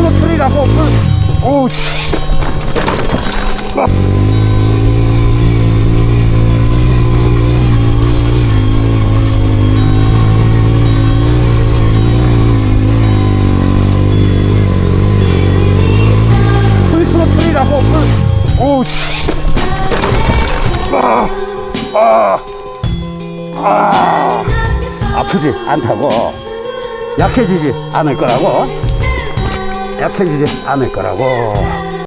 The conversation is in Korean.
쓰러뜨리라고. 오우, 씨. 쓰러뜨리라고. 오우, 씨. 아프지 않다고, 약해지지 않을 거라고, 약해지지 않을 거라고.